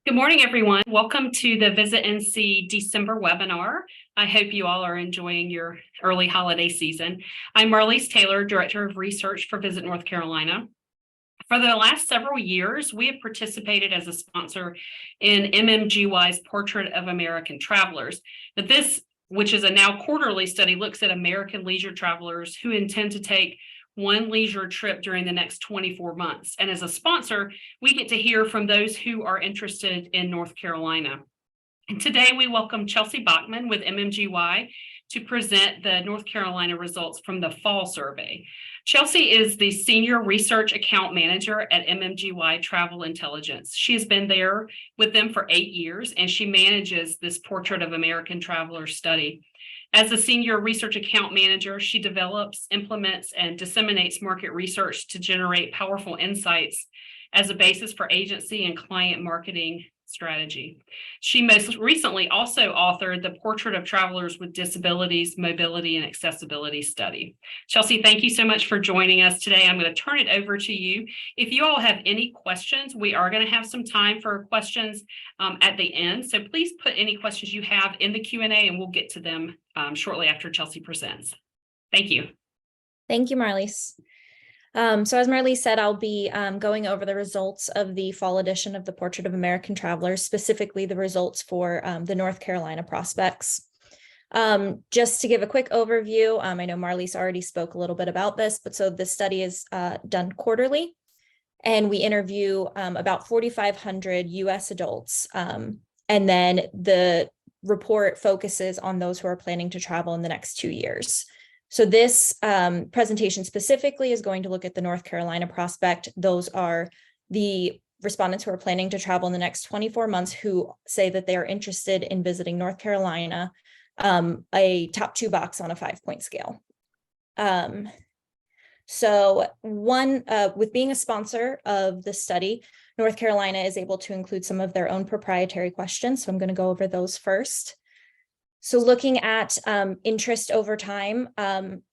Good morning, everyone. Welcome to the Visit NC December webinar. I hope you all are enjoying your early holiday season. I'm Marlise Taylor, Director of Research for Visit North Carolina. For the last several years, we have participated as a sponsor in MMGY's Portrait of American Travelers. But this, which is a now quarterly study, looks at American leisure travelers who intend to take one leisure trip during the next 24 months. And as a sponsor, we get to hear from those who are interested in North Carolina. And today we welcome Chelsea Bachman with MMGY to present the North Carolina results from the fall survey. Chelsea is the Senior Research Account Manager at MMGY Travel Intelligence. She has been there with them for 8 years, and she manages this Portrait of American Travelers study. As a Senior Research Account Manager, she develops, implements, and disseminates market research to generate powerful insights as a basis for agency and client marketing strategy. She most recently also authored the Portrait of Travelers with Disabilities, Mobility, and Accessibility study. Chelsea, thank you so much for joining us today. I'm going to turn it over to you. If you all have any questions, we are going to have some time for questions at the end. So please put any questions you have in the Q&A and we'll get to them shortly after Chelsea presents. Thank you. Thank you, Marlise. So as Marlise said, I'll be going over the results of the fall edition of the Portrait of American Travelers, specifically the results for the North Carolina prospects. Just to give a quick overview, I know Marlise already spoke a little bit about this, but so this study is done quarterly, and we interview about 4,500 U.S. adults, and then the report focuses on those who are planning to travel in the next 2 years. So this presentation specifically is going to look at the North Carolina prospect. Those are the respondents who are planning to travel in the next 24 months who say that they are interested in visiting North Carolina, a top 2 box on a 5-point scale. With being a sponsor of the study, North Carolina is able to include some of their own proprietary questions. So I'm going to go over those first. So looking at interest over time,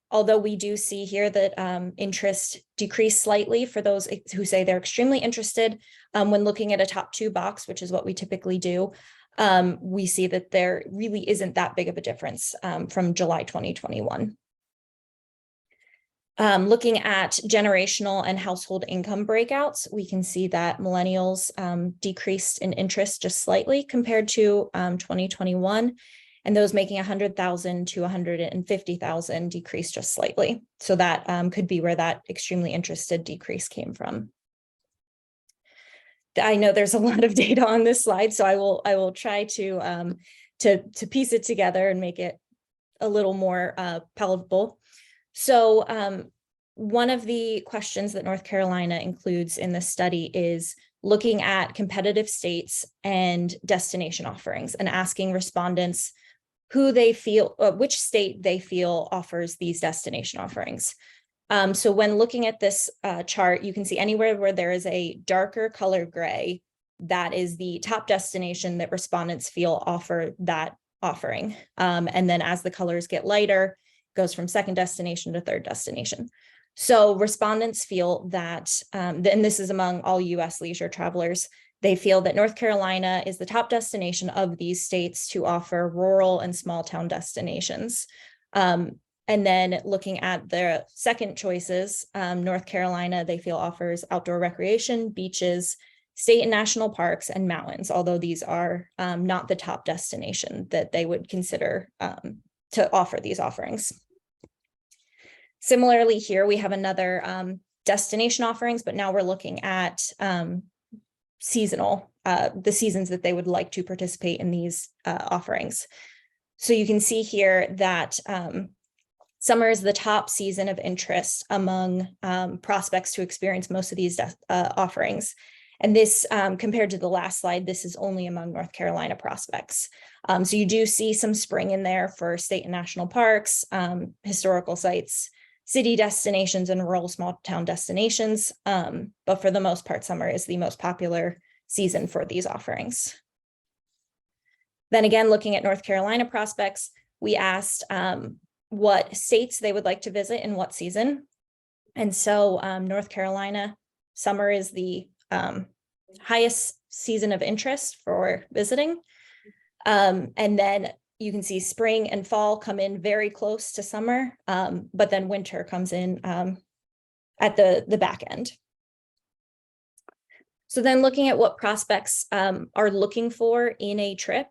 although we do see here that interest decreased slightly for those who say they're extremely interested, when looking at a top 2 box, which is what we typically do, we see that there really isn't that big of a difference from July 2021. Looking at generational and household income breakouts, we can see that millennials decreased in interest just slightly compared to 2021. And those making 100,000 to 150,000 decreased just slightly. So that could be where that extremely interested decrease came from. I know there's a lot of data on this slide, so I will try to piece it together and make it a little more palatable. So one of the questions that North Carolina includes in this study is looking at competitive states and destination offerings and asking respondents who they feel, which state they feel offers these destination offerings. So when looking at this chart, you can see anywhere where there is a darker color gray, that is the top destination that respondents feel offer that offering. And then as the colors get lighter, it goes from second destination to third destination. So respondents feel that, and this is among all U.S. leisure travelers, they feel that North Carolina is the top destination of these states to offer rural and small town destinations. And then looking at the second choices, North Carolina, they feel offers outdoor recreation, beaches, state and national parks, and mountains, although these are not the top destination that they would consider to offer these offerings. Similarly, here we have another destination offerings, but now we're looking at seasonal, the seasons that they would like to participate in these offerings. So you can see here that summer is the top season of interest among prospects to experience most of these offerings. And this, compared to the last slide, this is only among North Carolina prospects. So you do see some spring in there for state and national parks, historical sites, city destinations, and rural small town destinations. But for the most part, summer is the most popular season for these offerings. Then again, looking at North Carolina prospects, we asked what states they would like to visit in what season. And so North Carolina, summer is the highest season of interest for visiting. And then you can see spring and fall come in very close to summer, but then winter comes in at the back end. So then looking at what prospects are looking for in a trip,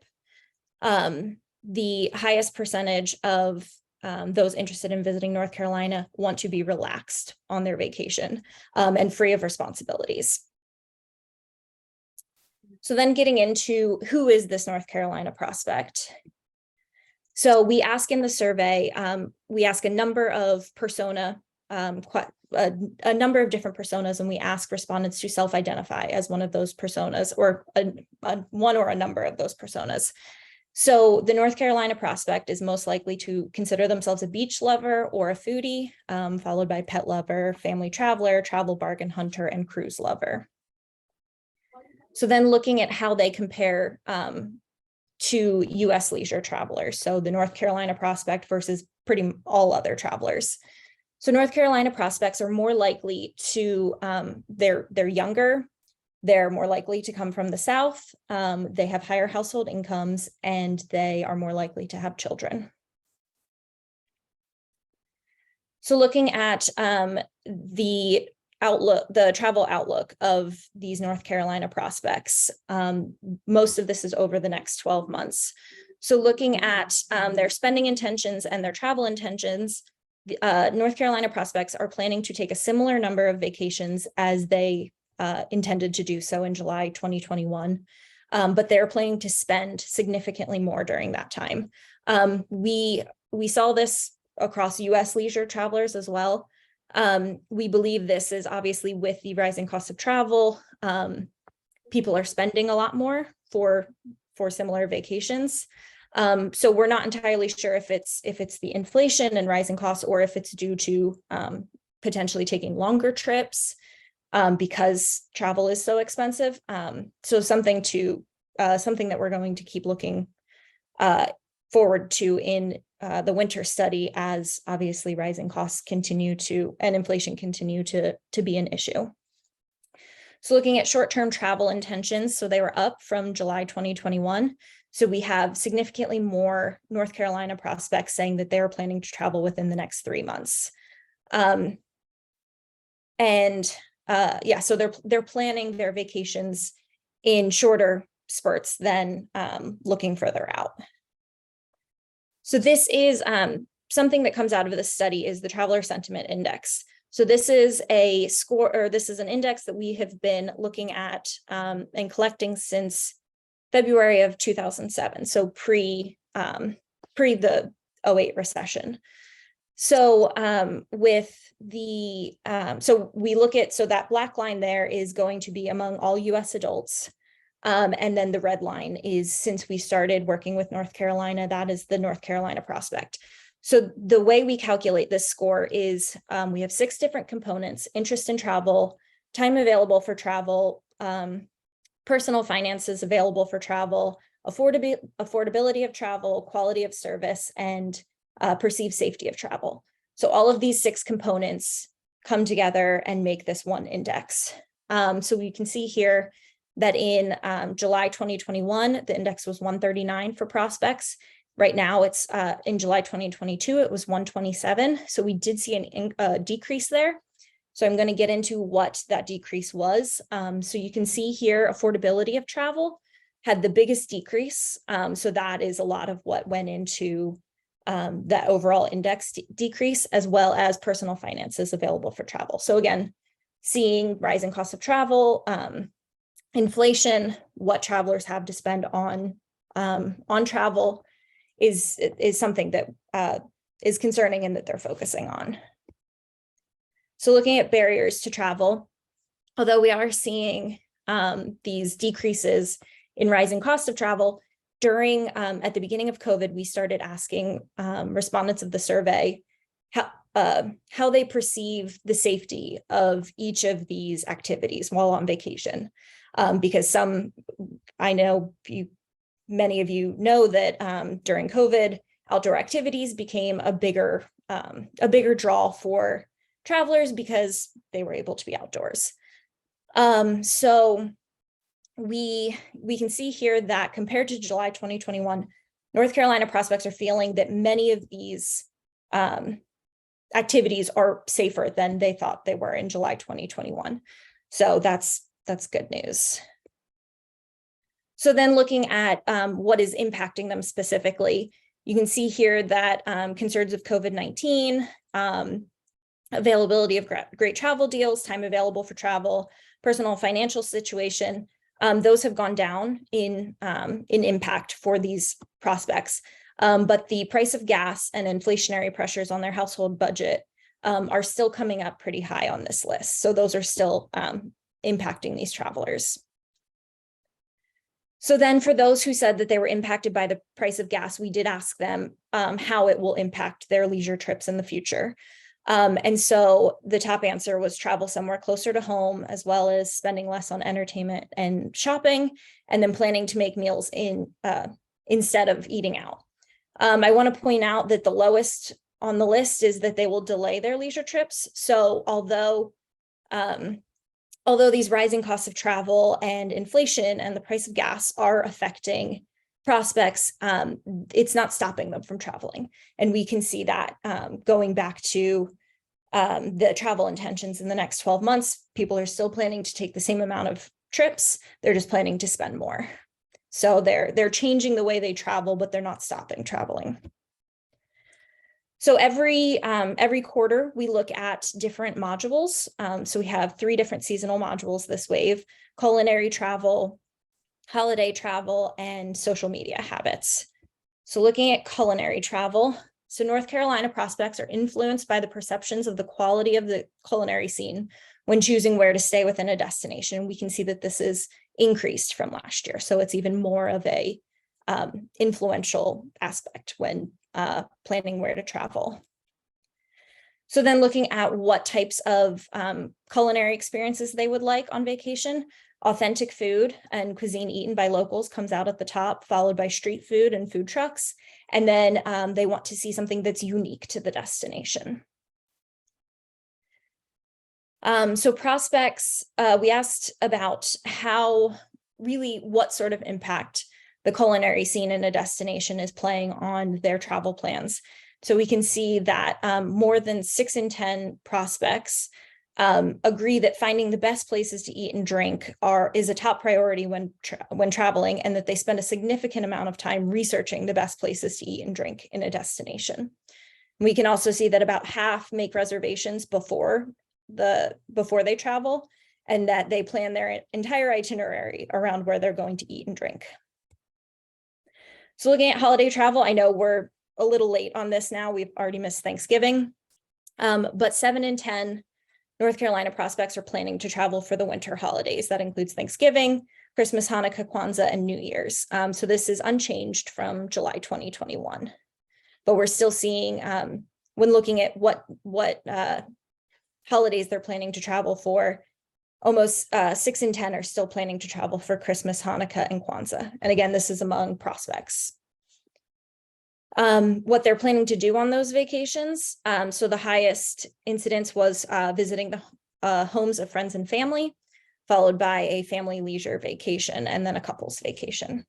the highest percentage of those interested in visiting North Carolina want to be relaxed on their vacation and free of responsibilities. So then getting into who is this North Carolina prospect? So we ask in the survey, we ask a number of a number of different personas, and we ask respondents to self-identify as one of those personas, or one or a number of those personas. So the North Carolina prospect is most likely to consider themselves a beach lover or a foodie, followed by pet lover, family traveler, travel bargain hunter, and cruise lover. So then looking at how they compare to US leisure travelers. So the North Carolina prospect versus pretty all other travelers. So North Carolina prospects are more likely to, they're younger, they're more likely to come from the South, they have higher household incomes, and they are more likely to have children. So looking at the travel outlook of these North Carolina prospects, most of this is over the next 12 months. So looking at their spending intentions and their travel intentions, North Carolina prospects are planning to take a similar number of vacations as they intended to do so in July 2021, but they're planning to spend significantly more during that time. We saw this across US leisure travelers as well. We believe this is obviously with the rising cost of travel. People are spending a lot more for similar vacations. So we're not entirely sure if it's the inflation and rising costs, or if it's due to potentially taking longer trips because travel is so expensive. So something that we're going to keep looking forward to in the winter study, as obviously rising costs continue to, and inflation continue to be an issue. So looking at short-term travel intentions, so they were up from July 2021. So we have significantly more North Carolina prospects saying that they're planning to travel within the next 3 months. So they're planning their vacations in shorter spurts than looking further out. So this is something that comes out of this study is the Traveler Sentiment Index. So this is a score, or this is an index that we have been looking at and collecting since February of 2007. So pre the 2008 recession. So so we look at, so that black line there is going to be among all US adults. And then the red line is, since we started working with North Carolina, that is the North Carolina prospect. So the way we calculate this score is we have 6 different components: interest in travel, time available for travel, personal finances available for travel, affordability of travel, quality of service, and perceived safety of travel. So all of these 6 components come together and make this one index. So we can see here that in July 2021, the index was 139 for prospects. Right now, it's in July 2022, it was 127. So we did see a decrease there. So I'm going to get into what that decrease was. So you can see here, affordability of travel had the biggest decrease. So that is a lot of what went into that overall index decrease, as well as personal finances available for travel. So again, seeing rising costs of travel, inflation, what travelers have to spend on travel is something that is concerning and that they're focusing on. So looking at barriers to travel, although we are seeing these decreases in rising cost of travel, during at the beginning of COVID, we started asking respondents of the survey how they perceive the safety of each of these activities while on vacation. Because I know many of you know that during COVID, outdoor activities became a bigger draw for travelers because they were able to be outdoors. So we can see here that compared to July 2021, North Carolina prospects are feeling that many of these activities are safer than they thought they were in July 2021. So that's good news. So then looking at what is impacting them specifically, you can see here that concerns of COVID-19, availability of great travel deals, time available for travel, personal financial situation, those have gone down in impact for these prospects. But the price of gas and inflationary pressures on their household budget are still coming up pretty high on this list. So those are still impacting these travelers. So then for those who said that they were impacted by the price of gas, we did ask them how it will impact their leisure trips in the future. And so the top answer was travel somewhere closer to home, as well as spending less on entertainment and shopping, and then planning to make meals instead of eating out. I want to point out that the lowest on the list is that they will delay their leisure trips. So although these rising costs of travel and inflation and the price of gas are affecting prospects, it's not stopping them from traveling. And we can see that going back to the travel intentions in the next 12 months, people are still planning to take the same amount of trips. They're just planning to spend more. So they're changing the way they travel, but they're not stopping traveling. So every quarter, we look at different modules. So we have 3 different seasonal modules this wave: culinary travel, holiday travel, and social media habits. So looking at culinary travel, so North Carolina prospects are influenced by the perceptions of the quality of the culinary scene when choosing where to stay within a destination. We can see that this is increased from last year. So it's even more of a influential aspect when planning where to travel. So then looking at what types of culinary experiences they would like on vacation, authentic food and cuisine eaten by locals comes out at the top, followed by street food and food trucks. And then they want to see something that's unique to the destination. So prospects, we asked about what sort of impact the culinary scene in a destination is playing on their travel plans. So we can see that more than 6 in 10 prospects agree that finding the best places to eat and drink is a top priority when traveling, and that they spend a significant amount of time researching the best places to eat and drink in a destination. We can also see that about half make reservations before they travel, and that they plan their entire itinerary around where they're going to eat and drink. So looking at holiday travel, I know we're a little late on this now. We've already missed Thanksgiving, but 7 in 10 North Carolina prospects are planning to travel for the winter holidays. That includes Thanksgiving, Christmas, Hanukkah, Kwanzaa, and New Year's. So this is unchanged from July 2021, but we're still seeing, when looking at what holidays they're planning to travel for, almost 6 in 10 are still planning to travel for Christmas, Hanukkah, and Kwanzaa. And again, this is among prospects. What they're planning to do on those vacations. So the highest incidence was visiting the homes of friends and family, followed by a family leisure vacation, and then a couple's vacation.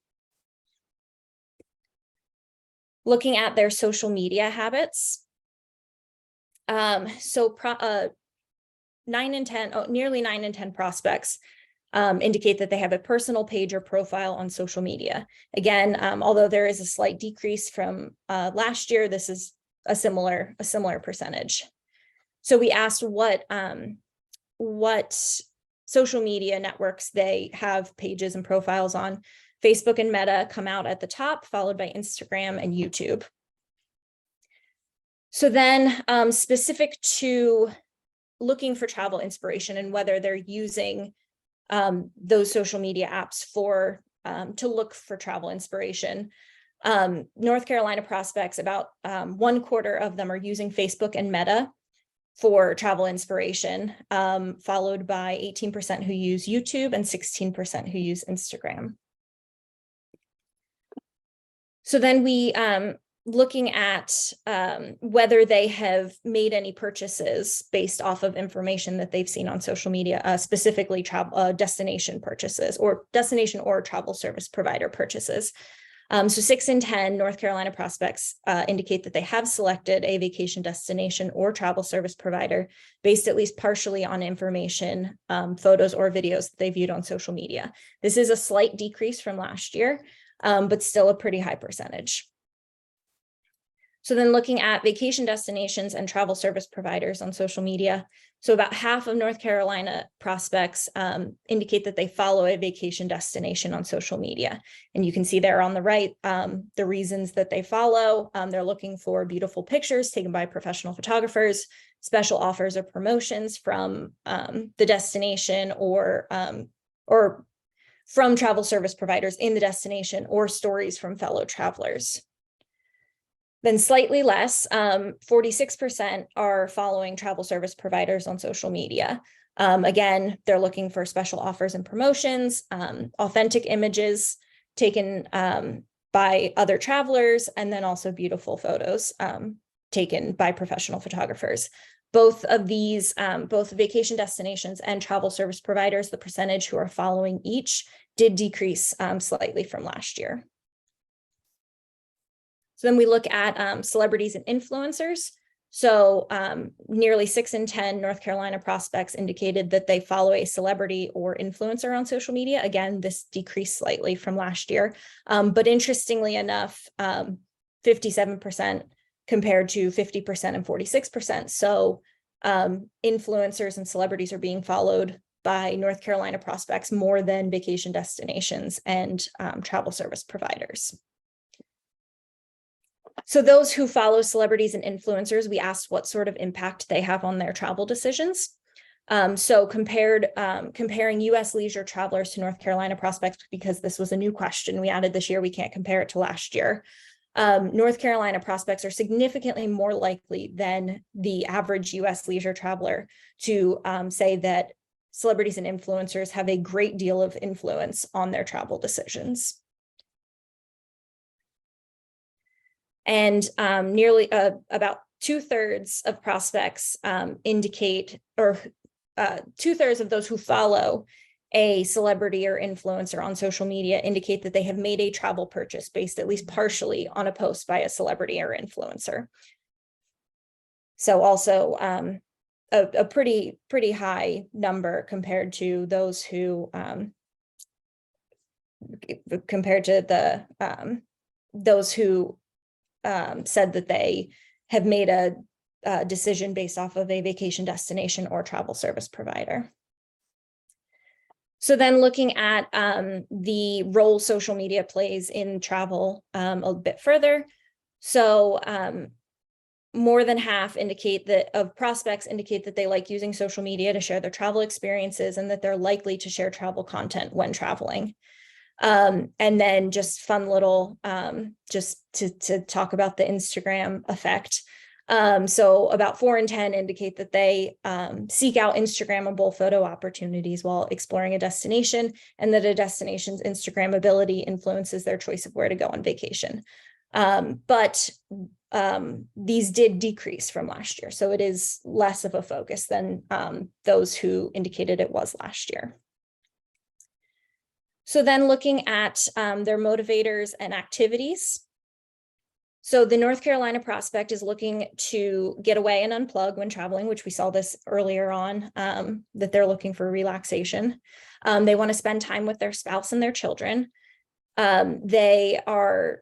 Looking at their social media habits. Nearly 9 in 10 prospects indicate that they have a personal page or profile on social media. Again, although there is a slight decrease from last year, this is a similar percentage. So we asked what social media networks they have pages and profiles on. Facebook and Meta come out at the top, followed by Instagram and YouTube. So then specific to looking for travel inspiration and whether they're using those social media apps to look for travel inspiration. North Carolina prospects, about 1/4 of them are using Facebook and Meta for travel inspiration, followed by 18% who use YouTube and 16% who use Instagram. So then we looking at whether they have made any purchases based off of information that they've seen on social media, specifically travel destination purchases or destination or travel service provider purchases. So 6 in 10 North Carolina prospects indicate that they have selected a vacation destination or travel service provider based at least partially on information, photos or videos that they viewed on social media. This is a slight decrease from last year, but still a pretty high percentage. So then looking at vacation destinations and travel service providers on social media. So about half of North Carolina prospects indicate that they follow a vacation destination on social media. And you can see there on the right, the reasons that they follow. They're looking for beautiful pictures taken by professional photographers, special offers or promotions from the destination or from travel service providers in the destination, or stories from fellow travelers. Then slightly less, 46% are following travel service providers on social media. Again, they're looking for special offers and promotions, authentic images taken by other travelers, and then also beautiful photos taken by professional photographers. Both of these, both vacation destinations and travel service providers, the percentage who are following each did decrease slightly from last year. So then we look at celebrities and influencers. So nearly 6 in 10 North Carolina prospects indicated that they follow a celebrity or influencer on social media. Again, this decreased slightly from last year, but interestingly enough, 57% compared to 50% and 46%. So influencers and celebrities are being followed by North Carolina prospects more than vacation destinations and travel service providers. So those who follow celebrities and influencers, we asked what sort of impact they have on their travel decisions. So comparing U.S. leisure travelers to North Carolina prospects, because this was a new question we added this year, we can't compare it to last year. North Carolina prospects are significantly more likely than the average U.S. leisure traveler to say that celebrities and influencers have a great deal of influence on their travel decisions. And nearly about 2/3 of prospects indicate, or 2/3 of those who follow a celebrity or influencer on social media indicate that they have made a travel purchase based at least partially on a post by a celebrity or influencer. So also a pretty high number compared to those who said that they have made a decision based off of a vacation destination or travel service provider. So then looking at the role social media plays in travel a bit further. So more than half of prospects indicate that they like using social media to share their travel experiences and that they're likely to share travel content when traveling. And then just fun little, just to talk about the Instagram effect. So about 4 in 10 indicate that they seek out Instagrammable photo opportunities while exploring a destination, and that a destination's Instagrammability influences their choice of where to go on vacation. But these did decrease from last year. So it is less of a focus than those who indicated it was last year. So then looking at their motivators and activities. So the North Carolina prospect is looking to get away and unplug when traveling, which we saw this earlier on, that they're looking for relaxation. They want to spend time with their spouse and their children. They are,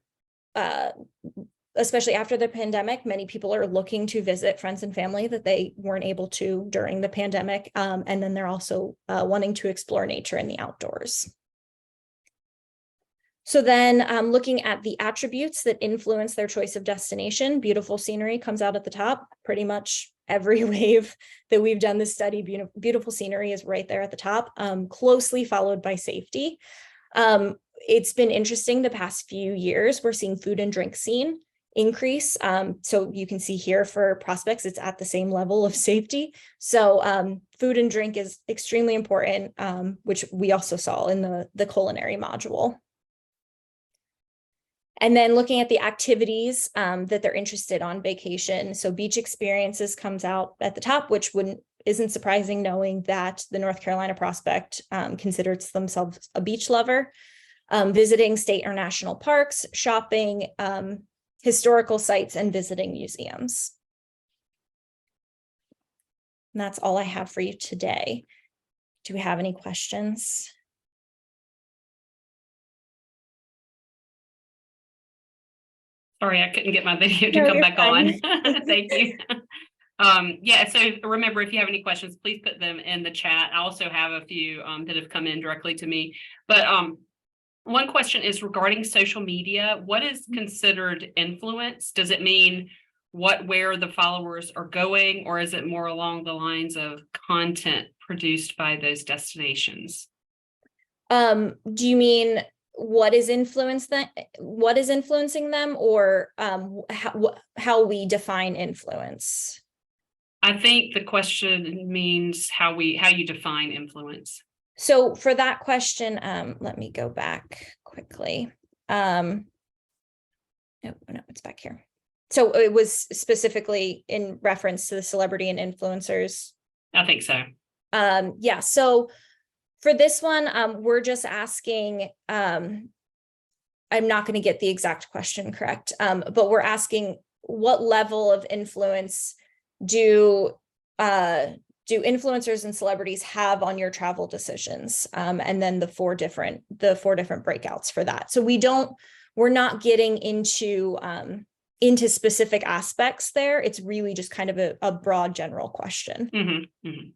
especially after the pandemic, many people are looking to visit friends and family that they weren't able to during the pandemic. And then they're also wanting to explore nature and the outdoors. So then looking at the attributes that influence their choice of destination, beautiful scenery comes out at the top. Pretty much every wave that we've done this study, beautiful scenery is right there at the top, closely followed by safety. It's been interesting the past few years, we're seeing food and drink scene increase. So you can see here for prospects, it's at the same level of safety. So food and drink is extremely important, which we also saw in the culinary module. And then looking at the activities that they're interested on vacation. So beach experiences comes out at the top, which isn't surprising knowing that the North Carolina prospect considers themselves a beach lover. Visiting state or national parks, shopping, historical sites, and visiting museums. And that's all I have for you today. Do we have any questions? Sorry, I couldn't get my video to No, come you're back fine. on. Thank you. Yeah, so remember, if you have any questions, please put them in the chat. I also have a few that have come in directly to me. But one question is regarding social media. What is considered influence? Does it mean where the followers are going, or is it more along the lines of content produced by those destinations? Do you mean what is influencing them, or how we define influence? I think the question means how you define influence. So for that question, let me go back quickly. No, it's back here. So it was specifically in reference to the celebrity and influencers. I think so. Yeah. So for this one, we're just asking, I'm not going to get the exact question correct, but we're asking what level of influence do influencers and celebrities have on your travel decisions? And then the four different breakouts for that. So we're not getting into specific aspects there. It's really just kind of a broad general question. Mm-hmm, mm-hmm.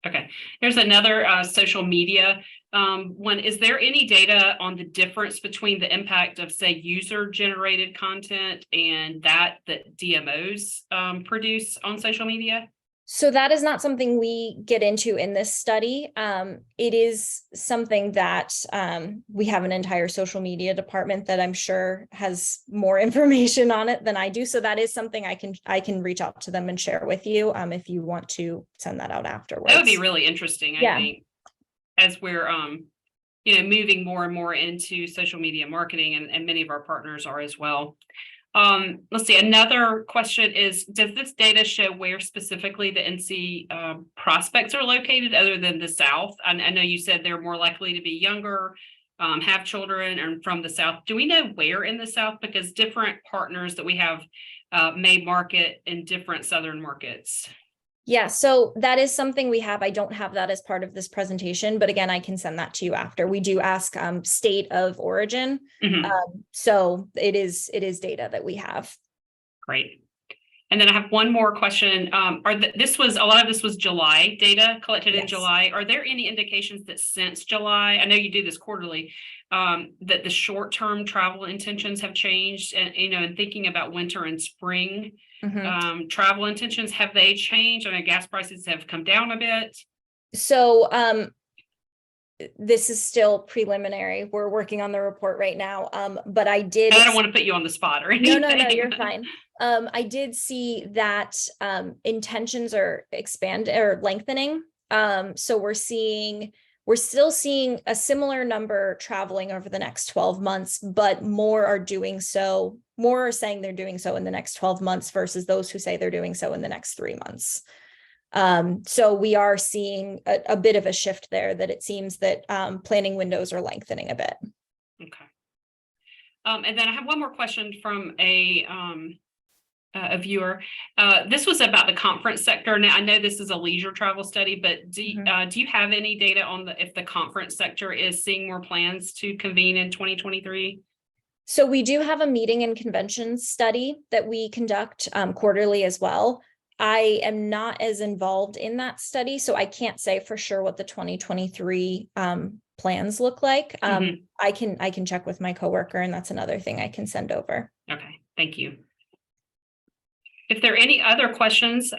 Okay, here's another social media one. Is there any data on the difference between the impact of, say, user-generated content and that DMOs produce on social media? So that is not something we get into in this study. It is something that we have an entire social media department that I'm sure has more information on it than I do. So that is something I can reach out to them and share with you if you want to send that out afterwards. That would be really interesting, I think, as we're moving more and more into social media marketing, and many of our partners are as well. Let's see, another question is, does this data show where specifically the NC prospects are located other than the South? I know you said they're more likely to be younger, have children, and from the South. Do we know where in the South? Because different partners that we have may market in different Southern markets. Yeah, so that is something we have. I don't have that as part of this presentation, but again, I can send that to you after. We do ask state of origin. Mm-hmm. So it is data that we have. Great. And then I have one more question. A lot of this was July data collected in July. Are there any indications that since July, I know you do this quarterly, that the short-term travel intentions have changed, and and thinking about winter and spring travel intentions, have they changed? I mean, gas prices have come down a bit. So this is still preliminary. We're working on the report right now. But I don't want to put you on the spot or anything. No, you're fine. I did see that intentions are lengthening. So we're still seeing a similar number traveling over the next 12 months, but more are saying they're doing so in the next 12 months versus those who say they're doing so in the next 3 months. So we are seeing a bit of a shift there, that it seems that planning windows are lengthening a bit. Okay. And then I have one more question from a viewer. This was about the conference sector. Now, I know this is a leisure travel study, but do you have any data on if the conference sector is seeing more plans to convene in 2023? So we do have a meeting and conventions study that we conduct quarterly as well. I am not as involved in that study, so I can't say for sure what the 2023 plans look like. I can check with my coworker, and that's another thing I can send over. Okay, thank you. If there are any other questions,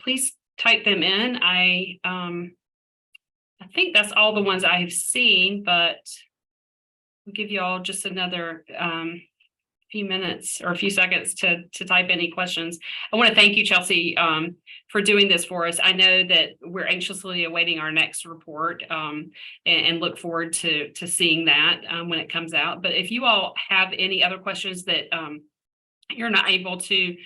please type them in. I think that's all the ones I have seen, but I'll give you all just another few minutes or a few seconds to type any questions. I want to thank you, Chelsea, for doing this for us. I know that we're anxiously awaiting our next report, and look forward to seeing that when it comes out. But if you all have any other questions that you're not able to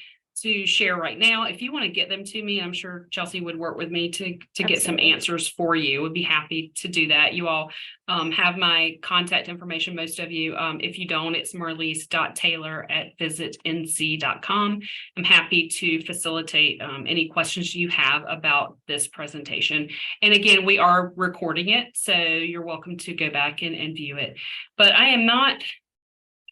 share right now, if you want to get them to me, I'm sure Chelsea would work with me to get some answers for you. Would be happy to do that. You all have my contact information, most of you. If you don't, it's marlies.taylor@visitnc.com. I'm happy to facilitate any questions you have about this presentation. And again, we are recording it, so you're welcome to go back and view it. But I am not.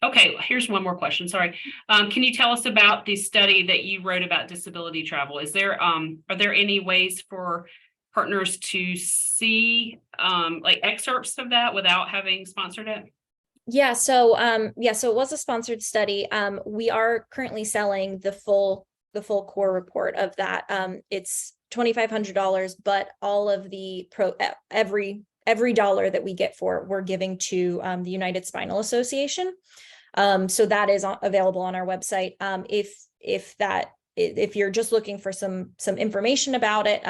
Okay, here's one more question. Sorry. Can you tell us about the study that you wrote about disability travel? Is there are there any ways for partners to see like excerpts of that without having sponsored it? Yeah, so so it was a sponsored study. We are currently selling the full core report of that. It's $2,500, but all of the every dollar that we get for it, we're giving to the United Spinal Association. So that is available on our website. If you're just looking for some information about it,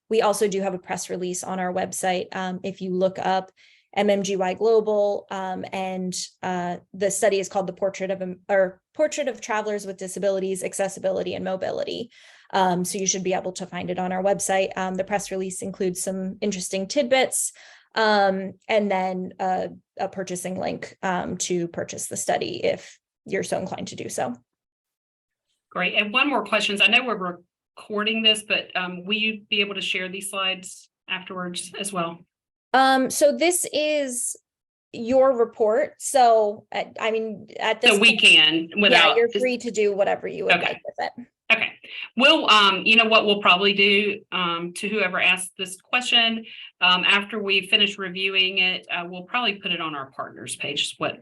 we also do have a press release on our website. If you look up MMGY Global, and the study is called the Portrait of Travelers with Disabilities, Accessibility and Mobility. So you should be able to find it on our website. The press release includes some interesting tidbits, and then a purchasing link to purchase the study if you're so inclined to do so. Great. And one more question. I know we're recording this, but will you be able to share these slides afterwards as well? So this is your report. So I mean, at this so we can without you're free to do whatever you would like with it. Okay. We'll, you know what we'll probably do to whoever asked this question, after we finish reviewing it, we'll probably put it on our partners page, is what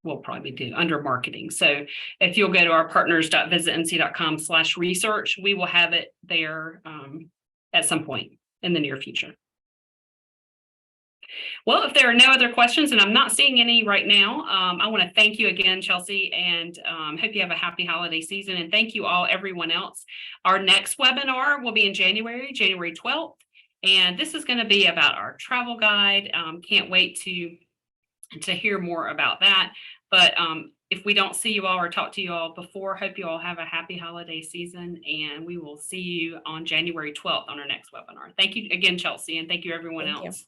we'll probably do under marketing. So if you'll go to our partners.visitnc.com/research, we will have it there at some point in the near future. Well, if there are no other questions, and I'm not seeing any right now, I want to thank you again, Chelsea, and hope you have a happy holiday season. And thank you all, everyone else. Our next webinar will be in January 12th. And this is going to be about our travel guide. Can't wait to hear more about that. But if we don't see you all or talk to you all before, hope you all have a happy holiday season. And we will see you on January 12th on our next webinar. Thank you again, Chelsea, and thank you, everyone else.